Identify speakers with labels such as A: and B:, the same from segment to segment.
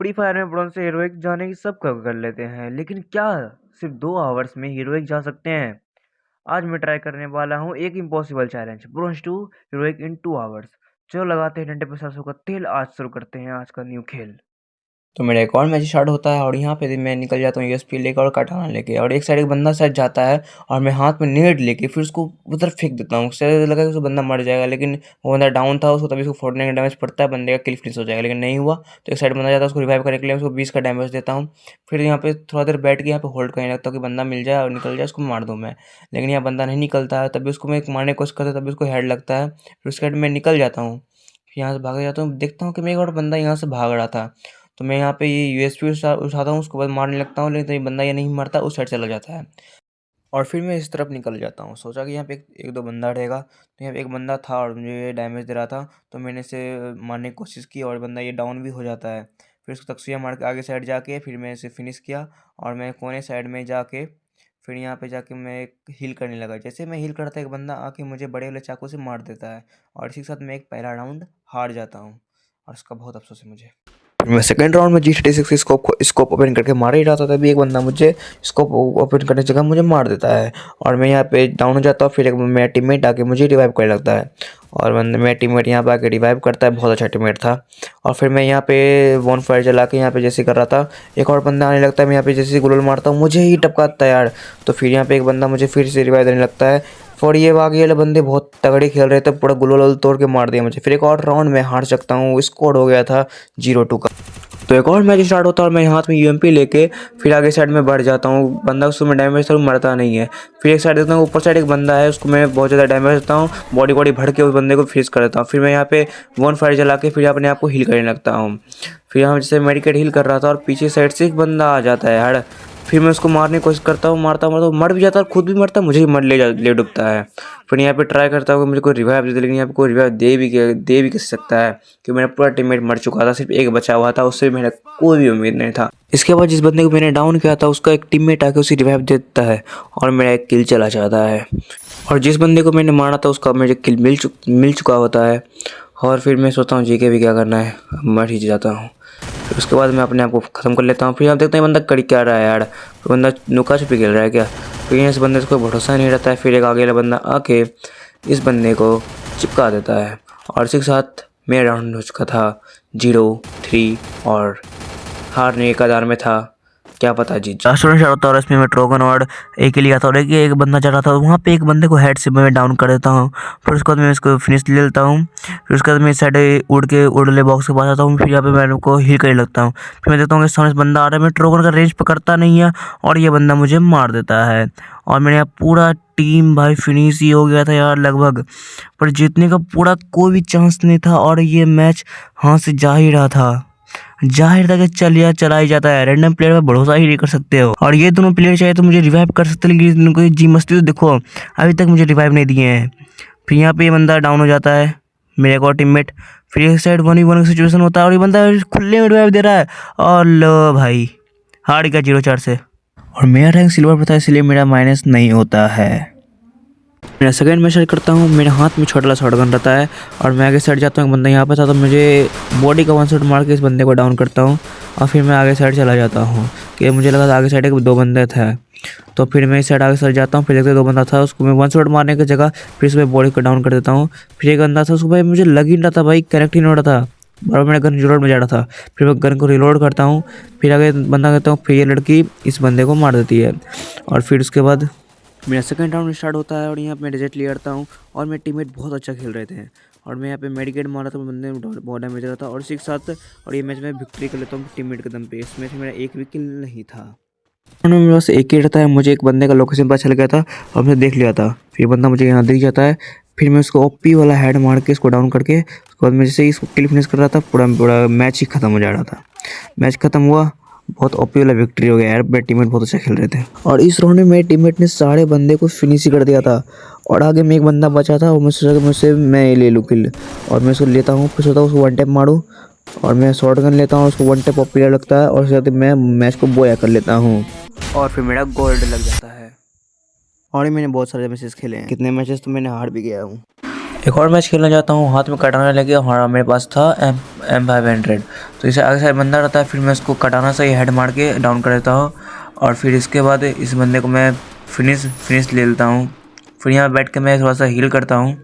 A: Free fire में bronze से heroic जाने की सब कर लेते हैं, लेकिन क्या सिर्फ 2 आवर्स में हीरोइक जा सकते हैं? आज मैं ट्राई करने वाला हूँ एक impossible challenge, bronze to heroic in 2 hours. चलो लगाते हैं डंडे पे सरसों का तेल, आज शुरू करते हैं आज का न्यू खेल।
B: तो मेरा एक और मैच स्टार्ट होता है और यहाँ पे मैं निकल जाता हूँ यूएसपी लेकर और कटाना लेके, और एक साइड एक बंदा सेट जाता है और मैं हाथ में नेट लेके फिर उसको उधर फेंक देता हूँ। उससे लगा कि उसको बंदा मर जाएगा, लेकिन वो बंदा डाउन था, उसको तभी उसको 49 का डैमेज पड़ता है, बंदे का किल फिनिश हो जाएगा, लेकिन नहीं हुआ। तो एक साइड बंदा जाता है, उसको रिवाइव करने के लिए उसको 20 का डैमेज देता हूँ। फिर यहाँ पे थोड़ा देर बैठ के यहाँ पे होल्ड करने लगता हूँ कि बंदा मिल जाए और निकल जाए, उसको मार दूँ मैं। लेकिन यहाँ बंदा नहीं निकलता है, तभी उसको मैं मारने की कोशिश करता हूँ, तभी उसको हेड लगता है। फिर उसके बाद मैं निकल जाता हूँ, फिर यहाँ से भाग जाता हूँ, देखता हूँ कि मैं एक और बंदा यहाँ से भाग रहा था। तो मैं यहाँ पे ये यूएसपी उठाता हूँ, उसके बाद मारने लगता हूँ, लेकिन तो ये बंदा ये नहीं मरता, उस साइड चला जाता है। और फिर मैं इस तरफ निकल जाता हूँ, सोचा कि यहाँ पे एक दो बंदा रहेगा। तो यहाँ पे एक बंदा था और मुझे डैमेज दे रहा था, तो मैंने इसे मारने की कोशिश की और बंदा ये डाउन भी हो जाता है। फिर उसको तक्सिया मार के आगे साइड जाके फिर मैं इसे फिनिश किया, और मैं कोने साइड में जाके फिर यहाँ पे जाके मैं हील करने लगा। जैसे मैं हील करता एक बंदा आके मुझे बड़े वाले चाकू से मार देता है, और इसी के साथ मैं एक पहला राउंड हार जाता हूँ, और इसका बहुत अफसोस है मुझे। मैं सेकंड राउंड में G36 की स्कोप ओपन करके मार ही रहा था, तभी एक बंदा मुझे स्कोप ओपन करने की जगह मुझे मार देता है, और मैं यहाँ पे डाउन हो जाता हूँ। फिर एक मेरा टीममेट आके मुझे रिवाइव करने लगता है, और मेरा टीममेट यहाँ पे आके रिवाइव करता है, बहुत अच्छा टीममेट था। और फिर मैं यहाँ पे वन फायर जला के यहाँ पे जैसे कर रहा था, एक और बंदा आने लगता है, मैं यहाँ पे जैसे गुलाल मारता हूँ, मुझे ही टपकाता है यार। तो फिर यहाँ पे एक बंदा मुझे फिर से रिवाइव देने लगता है, और ये आगे वाले बंदे बहुत तगड़े खेल रहे थे, पूरा गुलाल तोड़ के मार दिया मुझे। फिर एक और राउंड में हार सकता हूँ, स्कोर हो गया था 0-2 का। तो एक और मैच स्टार्ट होता है और मैं हाथ में यूएमपी लेके फिर आगे साइड में बढ़ जाता हूँ। बंदा उसमें डैमेज था, मरता नहीं है। फिर एक साइड देखता हूँ, ऊपर साइड एक बंदा है, उसको मैं बहुत ज़्यादा डैमेज देता हूँ, बॉडी भर के उस बंदे को फिनिश कर देता हूँ। फिर मैं यहाँ पे वन फायर जला के फिर अपने आप को हील करने लगता हूँ। फिर यहाँ जैसे मेडिकेट हील कर रहा था और पीछे साइड से एक बंदा आ जाता है यार। फिर मैं उसको मारने की कोशिश करता हूँ, मारता हूँ, मर भी जाता है, खुद भी मरता है, मुझे ही ले डूबता है। फिर यहाँ पे ट्राई करता हूँ कि मुझे कोई रिवाइव दे दे, लेकिन यहाँ पे कोई रिवाइव दे भी कैसे सकता है, कि मेरा पूरा टीममेट मर चुका था, सिर्फ एक बचा हुआ था, उससे मेरा कोई भी उम्मीद नहीं था। इसके बाद जिस बंदे को मैंने डाउन किया था उसका एक टीममेट आके उसे रिवाइव दे देता है, और मेरा एक किल चला जाता है। और जिस बंदे को मैंने मारा था उसका मुझे किल मिल चुका होता है। और फिर मैं सोचता हूँ जी के भी क्या करना है, मर ही जाता हूँ। फिर उसके बाद मैं अपने आप को ख़त्म कर लेता हूँ। फिर आप देखते हैं बंदा कर क्या रहा है यार, बंदा नुका छुपी खेल रहा है क्या। फिर यहाँ इस बंदे से कोई भरोसा नहीं रहता है। फिर एक आगे वाला बंदा आके इस बंदे को चिपका देता है, और इसी के साथ मेरा राउंड हो चुका था 0-3, और हारने के कगार में था, क्या पता जीत। लास्ट राउंड होता है और इसमें मैं ट्रोगन और एक ही लिया था, और एक बंदा चढ़ा था, वहाँ पे एक बंदे को हेड से मैं डाउन कर देता हूँ। फिर उसके बाद मैं इसको फिनिश ले लेता हूँ। फिर उसके बाद मैं इस साइड उड़ले बॉक्स के पास आता हूँ, फिर यहाँ पे मैं उनको हील करने लगता हूँ। फिर मैं देखता हूँ कि सामने से बंदा आ रहा है, मैं ट्रोगन का रेंज पकड़ता नहीं है, और ये बंदा मुझे मार देता है, और मेरे यहाँ पूरा टीम भाई फिनिश ही हो गया था यार लगभग। पर जीतने का पूरा कोई भी चांस नहीं था, और ये मैच हाथ से जा ही रहा था। जाहिर था कि चला ही जाता है, रैंडम प्लेयर पर भरोसा ही नहीं कर सकते हो। और ये दोनों प्लेयर चाहे तो मुझे रिवाइव कर सकते, लेकिन इनको जी मस्ती तो देखो, अभी तक मुझे रिवाइव नहीं दिए हैं। फिर यहाँ पे ये बंदा डाउन हो जाता है, मेरे एक और टीममेट। फिर एक साइड 1v1 का सिचुएशन होता है और ये बंदा खुले में रिवाइव दे रहा है, और लो भाई हार गया 0-4 से। और मेरा रैंक सिल्वर पर था, इसलिए मेरा माइनस नहीं होता है। मेरा सेकंड मैच स्टार्ट करता हूँ, मेरे हाथ में छोटा शॉटगन रहता है, और मैं आगे साइड जाता हूँ, एक बंदा यहाँ पे था, तो मुझे बॉडी का वन शॉट मार के इस बंदे को डाउन करता हूँ, और फिर मैं आगे साइड चला जाता हूँ, कि मुझे लगा था आगे साइड एक दो बंदे थे। तो फिर मैं इस साइड आगे साइड जाता हूँ, फिर देखते दो बंदा था, उसको मैं वन शॉट मारने की जगह फिर उसमें बॉडी को डाउन कर देता हूँ। फिर एक बंदा था, उसको भाई मुझे लग ही नहीं रहा था, भाई कनेक्ट ही नहीं हो रहा था, और मेरा गन रिलोड में जा रहा था। फिर मैं गन को रिलोड करता हूँ, फिर आगे बंदा कहता हूँ, फिर ये लड़की इस बंदे को मार देती है। और फिर उसके बाद मेरा सेकंड राउंड स्टार्ट होता है, और यहाँ पे मैं रिजेक्ट ले करता हूँ, और मेरे टीममेट बहुत अच्छा खेल रहे थे, और मैं यहाँ पे मेडिकेट मारा था, बंदे में बहुत डैमेज रहा था, और इसी के साथ और ये मैच में विक्ट्री कर लेता हूँ टीममेट के दम पे। इस मैच में मेरा एक भी किल नहीं था, मेरे पास एक ही रहता है। मुझे एक बंदे का लोकेशन पता चल गया था, और मैं देख लिया था। फिर बंदा मुझे यहाँ दिख जाता है, फिर मैं उसको ओपी वाला हेड मार के इसको डाउन करके उसके बाद मैं जैसे ही इसको किल फिनिश कर रहा था, पूरा मैच ही खत्म हो जा रहा था। मैच खत्म हुआ, बहुत ओपी वाला विक्ट्री हो गया यार, मेरे टीममेट बहुत अच्छा खेल रहे थे। और इस राउंड में मेरे टीममेट ने सारे बंदे को फिनिश ही कर दिया था, और आगे में एक बंदा बचा था, और मैं सोचा कि मुझसे मैं ले लूँ किल, और मैं उसको लेता हूँ। फिर सोचता हूँ उसको वन टैप मारूँ, और मैं शॉर्ट गन लेता हूँ, उसको वन टैप पॉपुलर लगता है, और उसके बाद मैं मैच को बोया कर लेता हूँ, और फिर मेरा गोल्ड लग जाता है। और मैंने बहुत सारे मैचेस खेले हैं, कितने मैचेस तो मैंने हार भी गया हूँ। एक और मैच खेलना चाहता हूँ, हाथ में कटाना लेके, और मेरे पास था M500। तो इसे आगे साइड बंदा रहता है, फिर मैं इसको कटाना से हेड मार के डाउन कर देता हूँ। और फिर इसके बाद इस बंदे को मैं फिनिश ले लेता हूँ। फिर यहाँ बैठ के मैं थोड़ा सा हील करता हूँ।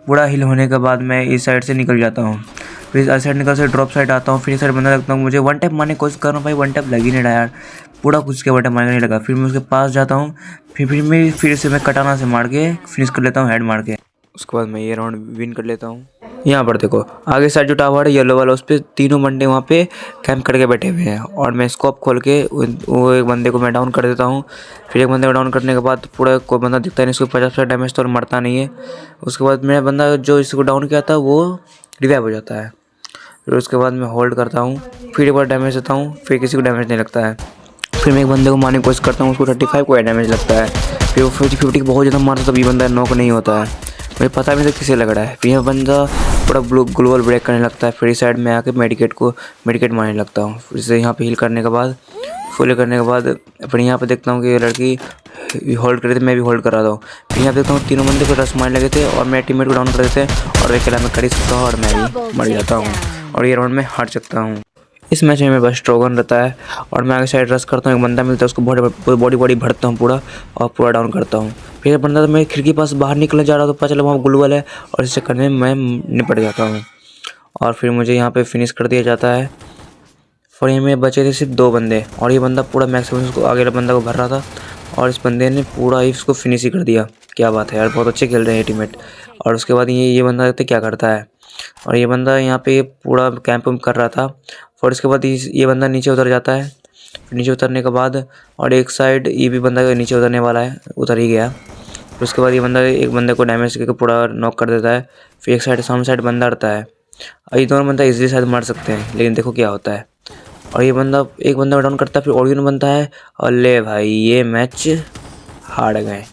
B: पूरा हील होने के बाद मैं इस साइड से निकल जाता हूँ। फिर इस साइड निकल से ड्रॉप साइड आता हूँ। फिर इस साइड बंदा लगता हूँ, मुझे वन टैप मारने की कोशिश कर रहा हूँ, भाई वन टैप लग ही नहीं रहा यार, पूरा कुछ के वन टैप मारने नहीं लगा। फिर मैं उसके पास जाता हूँ, फिर से मैं कटाना से मार के फिनिश कर लेता हूँ, हेड मार के। उसके बाद मैं ये राउंड विन कर लेता हूँ। यहाँ पर देखो आगे साइड जो टावर है येलो वाला, उस पर तीनों बंदे वहाँ पे कैंप करके बैठे हुए हैं, और मैं स्कोप खोल के वो एक बंदे को मैं डाउन कर देता हूँ। फिर एक बंदे को डाउन करने के बाद पूरा कोई बंदा दिखता नहीं, इसको 50% डैमेज तो और मरता नहीं है। उसके बाद मेरा बंदा जो इसको डाउन किया था वो रिवाइव हो जाता है। फिर उसके बाद मैं होल्ड करता हूँ, फिर एक बार डैमेज देता हूँ, फिर किसी को डैमेज नहीं लगता है। फिर मैं एक बंदे को मारने की कोशिश करता हूँ, उसको 35 को डैमेज लगता है। फिर वो 50 बहुत ज़्यादा मारता, तब ये बंदा नॉक नहीं होता है, मुझे पता भी नहीं किसे लग रहा है। फिर यह बंदा पूरा ग्लोबल ब्रेक करने लगता है। फिर इस साइड में आके मेडिकेट मारने लगता हूँ। फिर से यहाँ पे हील करने के बाद फुल करने के बाद फिर यहाँ पे देखता हूँ कि ये लड़की होल्ड कर रही थी, मैं भी होल्ड कर रहा था। फिर यहाँ देखता हूँ तीनों बंदे को रश मारने लगे थे, और मेरे टीममेट को डाउन कर देते हैं, और अकेला मैं कर ही सकता हूँ, और मैं भी मर जाता हूँ, और ये राउंड में हार सकता हूँ। इस मैच में मेरे पास स्ट्रोगन रहता है, और मैं आगे साइड रश करता हूँ, एक बंदा मिलता है, उसको बॉडी भरता हूँ पूरा, और पूरा डाउन करता हूँ। फिर बंदा तो मेरी खिड़की पास बाहर निकलने जा रहा था, तो पता चला वहाँ ग्लूवल है, और इस चक्कर में मैं निपट जाता हूँ, और फिर मुझे यहाँ पे फिनिश कर दिया जाता है। और यहाँ में बचे थे सिर्फ 2 बंदे, और ये बंदा पूरा मैक्सिमम उसको आगे वाले बंदा को भर रहा था, और इस बंदे ने पूरा ही उसको फिनिश ही कर दिया। क्या बात है यार, बहुत अच्छे खेल रहे हैं टीममेट। और उसके बाद ये बंदा देखते क्या करता है, और ये बंदा यहाँ पे पूरा कैंप कर रहा था। और इसके बाद ये बंदा नीचे उतर जाता है। फिर नीचे उतरने के बाद और एक साइड ये भी बंदा नीचे उतरने वाला है, उतर ही गया। फिर उसके बाद ये बंदा एक बंदे को डैमेज करके पूरा नॉक कर देता है। फिर एक साइड सामने साइड बंदा रहता है, और ये दोनों बंदा इजीली शायद मार सकते हैं, लेकिन देखो क्या होता है। और ये बंदा एक बंदा डाउन करता है, फिर ऑडियन बनता है, और ले भाई ये मैच हार गए,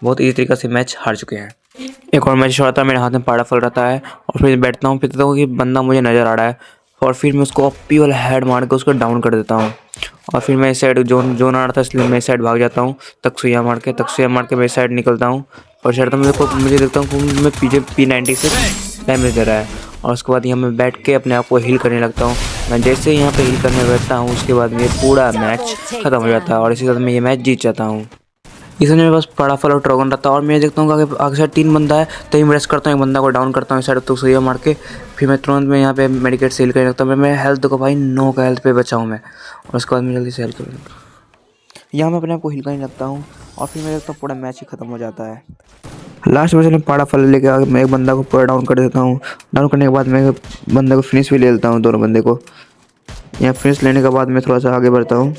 B: बहुत इजी तरीके से मैच हार चुके हैं। एक और मैच रहता है, मेरे हाथ में पाड़ा फल रहता है, और फिर बैठता हूँ, फिर देखता हूँ कि बंदा मुझे नज़र आ रहा है, और फिर मैं उसको ओपी वाला हेड मार के उसको डाउन कर देता हूँ। और फिर मैं इस साइड जोन आ रहा था, इसलिए मैं इस साइड भाग जाता हूँ, तकसुया मार के मैं इस साइड निकलता हूँ, और शर्त मुझे देखता हूँ कि मैं P90 से डैमेज दे रहा है। और उसके बाद यहाँ मैं बैठ के अपने आप को हील करने लगता हूँ। मैं जैसे ही यहाँ पे हील करने बैठता हूँ, उसके बाद ये पूरा मैच ख़त्म हो जाता है, और इसी तरह मैं ये मैच जीत जाता हूँ। इसमें मेरे पास बड़ा फल और ड्रैगन रहता है, और मैं देखता हूँ कि आगे साइड 3 बंदा है, तभी मैं रेस्ट करता हूँ, एक बंदा को डाउन करता हूँ इस साइड तो सुइया मार के। फिर मैं तुरंत में यहाँ पे मेडिकेट सेल करने लगता हूँ। मैं हेल्थ को भाई 9 का हेल्थ पे बचा हूँ मैं, और उसके बाद मैं जल्दी से हेल्थ कर यहाँ मैं अपने आप को हिल करने लगता हूँ, और फिर मैं देखता हूँ पूरा मैच ही खत्म हो जाता है। लास्ट में से पाड़ा फल लेके आगे मैं एक बंदा को पूरा डाउन कर देता हूँ। डाउन करने के बाद मैं बंदे को फिनिश भी ले लेता हूँ, दोनों बंदे को। यहाँ फिनिश लेने के बाद मैं थोड़ा सा आगे बढ़ता हूँ।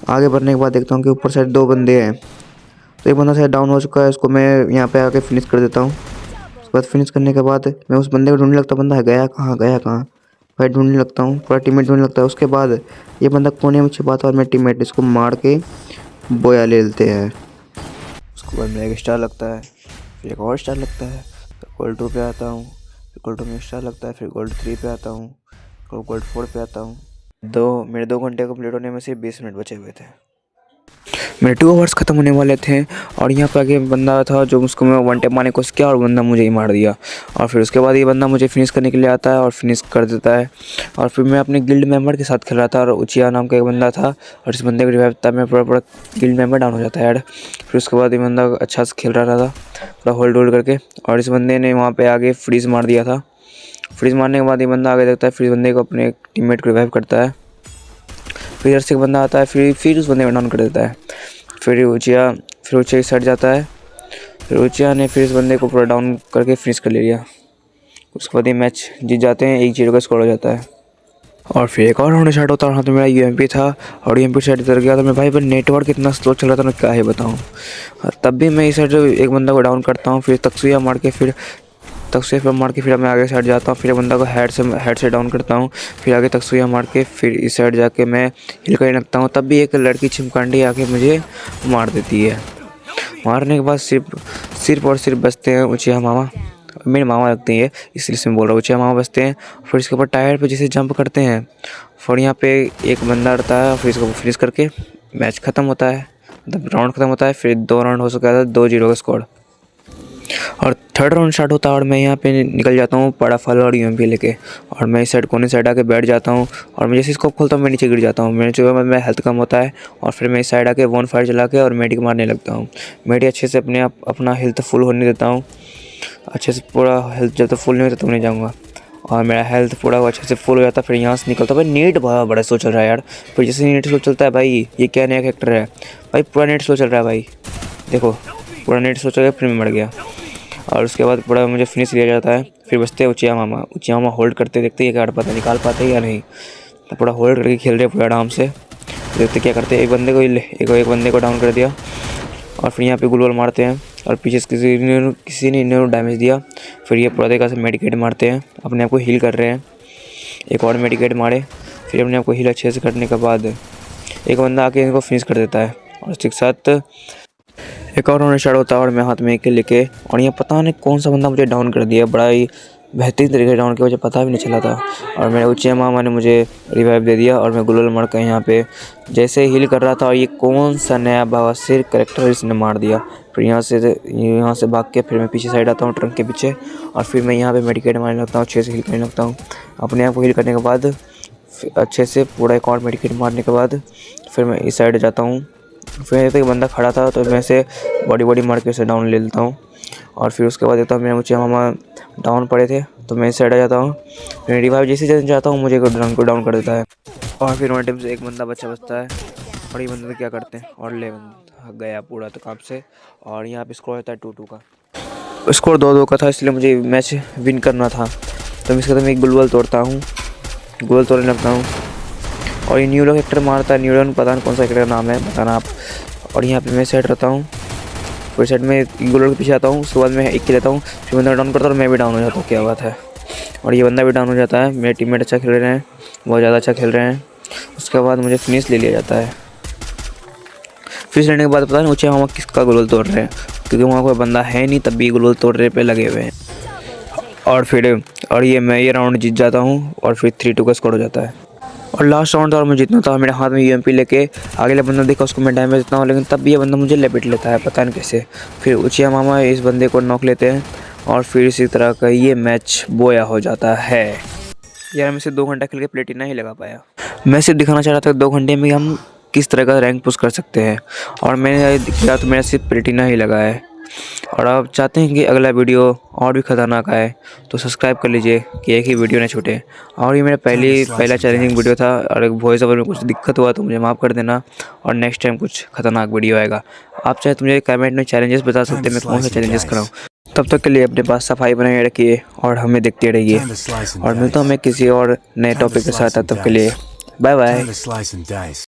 B: आगे बढ़ने के बाद देखता हूँ कि ऊपर साइड 2 बंदे हैं, तो एक बंदा शायद डाउन हो चुका है, उसको मैं यहाँ पे आके फिनिश कर देता हूँ। उसके बाद फिनिश करने के बाद मैं उस बंदे को ढूंढने लगता, बंदा गया कहाँ भाई, ढूंढने लगता हूँ, पूरा टीममेट ढूंढने लगता है। उसके बाद ये बंदा कोने में छिपा था, और मेरे टीममेट इसको मार के बोया ले लेते हैं। उसके बाद मेरा एक स्टार लगता है, फिर एक और स्टार लगता है, फिर गोल्ड 2 पे आता हूँ, फिर गोल्ड 2 में स्टार लगता है, फिर गोल्ड 3 पे आता हूँ, फिर गोल्ड 4 पे आता हूँ। मेरे 2 घंटे कंप्लीट होने में से 20 मिनट बचे हुए थे। मेरे 2 आवर्स ख़त्म होने वाले थे, और यहाँ पे आगे बंदा था जो उसको मैं वन टैप मारने की कोशिश किया, और बंदा मुझे ही मार दिया। और फिर उसके बाद ये बंदा मुझे फिनिश करने के लिए आता है और फिनिश कर देता है। और फिर मैं अपने गिल्ड मेंबर के साथ खेल रहा था, और उचिया नाम का एक बंदा था, और इस बंदे को रिवाइव था, मैं पूरा गिल्ड मेंबर डाउन हो जाता है यार। फिर उसके बाद ये बंदा अच्छा से खेल रहा था पूरा होल्ड करके, और इस बंदे ने वहाँ पर आगे फ्रीज़ मार दिया था। फ्रीज़ मारने के बाद ये बंदा आगे देखता है, फिर इस बंदे को अपने टीममेट को रिवाइव करता है। फिर इधर से एक बंदा आता है, फिर उस बंदे को डाउन कर देता है। फिर उचिया इस साइड जाता है, फिर उचिया ने फिर इस बंदे को पूरा डाउन करके फिनिश कर लिया। उसके बाद ये मैच जीत जाते हैं, 1-0 का स्कोर हो जाता है। और फिर एक और राउंड स्टार्ट होता है, और हाथ में मेरा UMP था, और UMP साइड इधर गया, तो मैं भाई पर नेटवर्क इतना स्लो चल रहा था, मैं क्या ही बताऊँ। तब भी मैं इस साइड एक बंदा को डाउन करता हूँ, फिर तकसुया मार के फिर मैं आगे साइड जाता हूँ, फिर बंदा को हेड से डाउन करता हूँ, फिर आगे तकसुया मार के फिर इस साइड जाके मैं हिल करने लगता हूँ। तब भी एक लड़की छिमकांडी आके मुझे मार देती है। मारने के बाद सिर्फ बचते हैं उचिया मामा, मेरे मामा लगते हैं, इसलिए मैं बोल रहा हूँ उचिया मामा बचते हैं। फिर इसके ऊपर टायर पे जैसे जंप करते हैं, फिर यहाँ पे एक बंदा रहता है, फिर इसको फिनिश करके मैच ख़त्म होता है, मतलब राउंड ख़त्म होता है। फिर 2 राउंड हो चुका था, 2-0 का स्कोर। और थर्ड राउंड स्टार्ट होता है और मैं यहाँ पे निकल जाता हूँ बड़ा फल और यूएमपी लेके, और मैं इस साइड कोने साइड आके बैठ जाता हूँ। और मैं जैसे इसको खोलता हूँ मैं नीचे गिर जाता हूँ, मेरे जो मैं हेल्थ कम होता है। और फिर मैं इस साइड आके वन फायर चला के और मेडिक मारने लगता हूँ। मेडिक अच्छे से अपना हेल्थ फुल होने देता हूँ, अच्छे से पूरा हेल्थ जब तक फुल नहीं होता तब नहीं जाऊँगा। और मेरा हेल्थ पूरा अच्छे से फुल हो जाता है। फिर यहाँ से निकलता भाई, नेट बड़ा स्लो चल रहा है यार। फिर जैसे नेट स्लो चलता है भाई, ये क्या नया कैरेक्टर है भाई, पूरा नेट स्लो चल रहा है भाई, देखो पूरा नेट स्लो चल गया, फिर मैं मर गया। और उसके बाद पूरा मुझे फिनिश लिया जाता है। फिर बचते हैं उचिया मामा होल्ड करते देखते ये कार्ड पता निकाल पाते या नहीं, तो पूरा होल्ड करके खेल रहे पूरा आराम से, देखते क्या करते हैं। एक बंदे को डाउन कर दिया और फिर यहाँ पे गुलवल मारते हैं और पीछे किसी ने इन्होंने डैमेज दिया। फिर ये पूरा तरीका से मेडिकेट मारते हैं, अपने आप को हील कर रहे हैं। एक और मेडिकेट मारे, फिर अपने आप को हील अच्छे से करने के बाद एक बंदा आके इनको फिनिश कर देता है। और उसके साथ एक और राउंड स्टार्ट होता है और मैं हाथ में एक लेके, और ये पता नहीं कौन सा बंदा मुझे डाउन कर दिया, बड़ा ही बेहतरीन तरीके से डाउन किया, मुझे पता भी नहीं चला था। और मेरे उचिया मामा ने मुझे रिवाइव दे दिया और मैं गुलवल मार कर यहाँ पे जैसे हील कर रहा था, और ये कौन सा नया बवासीर करेक्टर इसने मार दिया। फिर यहाँ से भाग के फिर मैं पीछे साइड आता हूँ ट्रंक के पीछे, और फिर मैं यहाँ पे मेडिकेट मारने लगता हूँ, अच्छे से हील करने लगता हूँ। अपने आप को हील करने के बाद अच्छे से पूरा एक और मेडिकेट मारने के बाद फिर मैं इस साइड जाता हूँ। फिर एक बंदा खड़ा था तो मैं से बॉडी मार के उसे डाउन ले लेता हूँ। और फिर उसके बाद देखता हूँ मेरे मुझे मामा डाउन पड़े थे तो मैं इस साइड आ जाता हूँ। फिर रिवाइव जैसे जाता हूँ मुझे ड्रंक को डाउन कर देता है। और फिर वन टाइम से एक बंदा बचता है, और ये बंदा तो क्या करते हैं और ले बंदा गया पूरा तो काम से। और यहाँ पे स्कोर होता है 2-2 का, स्कोर 2-2 का था, इसलिए मुझे मैच विन करना था। तो इसके मैं एक गुलवल तोड़ता हूँ, गुलवल तोड़ने लगता हूँ। और ये न्यूलो कैरेक्टर मारता है, न्यूलो पता नहीं कौन सा कैरेक्टर नाम है, बताना आप। और यहाँ पे मैं सेट रहता हूँ, फिर साइड में गुलवल के पीछे आता हूँ। उसके बाद मैं एक ही लेता हूँ, फिर बंदा डाउन करता हूँ और मैं भी डाउन हो जाता हूँ, क्या बात है। और ये बंदा भी डाउन हो जाता है, मेरे टीममेट अच्छा खेल रहे हैं, बहुत ज़्यादा अच्छा खेल रहे हैं। उसके बाद मुझे फिनिश ले लिया जाता है। फिनिश लेने के बाद पता नहीं ऊँचे वहाँ किसका गुलवल तोड़ रहे हैं, क्योंकि वहाँ कोई बंदा है नहीं, तब भी गुलवल तोड़ने पे लगे हुए हैं। और ये राउंड जीत जाता हूँ और फिर 3-2 का स्कोर हो जाता है। और लास्ट राउंड था और मैं जीतना था, मेरे हाथ में यूएमपी लेके अगले बंदा देखा, उसको मैं डैमेज देता हूँ, लेकिन तब भी ये बंदा मुझे लपेट लेता है, पता नहीं कैसे। फिर उचिया मामा इस बंदे को नॉक लेते हैं और फिर इसी तरह का ये मैच बोया हो जाता है। यार मैं सिर्फ 2 घंटा खेल के प्लेटिना ही लगा पाया। मैं सिर्फ दिखाना चाह रहा था 2 घंटे में हम किस तरह का रैंक पुश कर सकते हैं, और मैंने किया तो मेरा सिर्फ प्लेटिना ही लगा है। और आप चाहते हैं कि अगला वीडियो और भी ख़तरनाक आए तो सब्सक्राइब कर लीजिए कि एक ही वीडियो ना छूटे। और ये मेरा पहला चैलेंजिंग वीडियो था, और एक वॉइस ओवर में कुछ दिक्कत हुआ तो मुझे माफ़ कर देना, और नेक्स्ट टाइम कुछ खतरनाक वीडियो आएगा। आप चाहे तो मुझे कमेंट में चैलेंजेस बता सकते हैं, मैं कौन सा चैलेंजेस कराऊँ। तब तक के लिए अपने पास सफाई बनाए रखिए और हमें देखते रहिए, और मिलता हूँ मैं किसी और नए टॉपिक के साथ। तब तक के लिए बाय बाय।